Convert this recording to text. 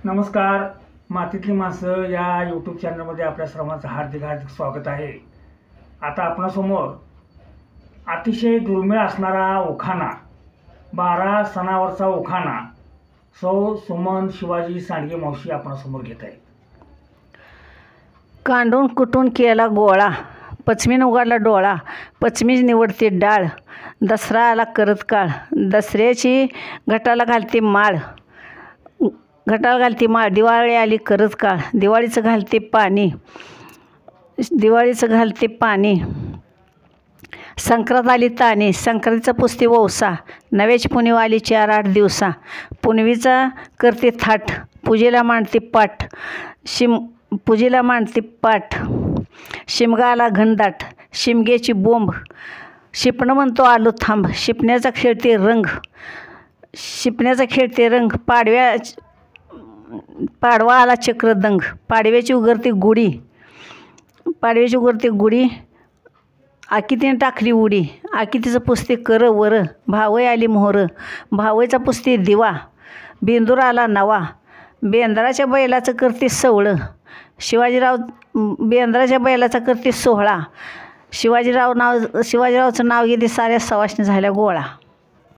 नमस्कार. मातीतली माणसं या यूट्यूब चॅनलमध्ये आपल्या सर्वांचं हार्दिक स्वागत आहे. आता आपणासमोर अतिशय दुर्मिळ असणारा उखाणा, 12 सणावरचा उखाणा सौ सुमन शिवाजी सांडगे मावशी आपणासमोर घेत आहेत. कांडून कुटून केला गोळा, पश्चिमेन उघडला डोळा, पश्चिमीच निवडते डाळ, दसरा आला करत काळ, दसऱ्याची घटाला घालते माळ, घटाला घालते माळ, दिवाळी आली करत काळ, दिवाळीचं घालते पाणी, दिवाळीचं घालते पाणी, संक्रांत आली ताणी, संक्रांतीचा पुसते वौसा, नव्याची पुनव आली 4-8 दिवसा, पुनवीचा करते थाट, पूजेला मांडते पाठ, पूजेला मांडते पाठ, शिमगा आला घनदाट, शिमग्याची बोंब, शिपणं म्हणतो आलो थांब, शिपण्याचा खेळते रंग, शिपण्याचा खेळते रंग, पाडवा आला चक्रदंग, पाडव्याची उगरते गुढी, पाडव्याची उगरते गुढी, आकितीने टाकली उडी, आकितीचं पुसते कर वर, भावई आली मोहर, भावईचा पुसते दिवा, बेंदूर आला नवा, बेंद्राच्या बैलाचं करते सवळं, बेंद्राच्या बैलाचा करते सोहळा, शिवाजीरावचं नाव घेते साऱ्या सवाष्णी झाल्या गोळा.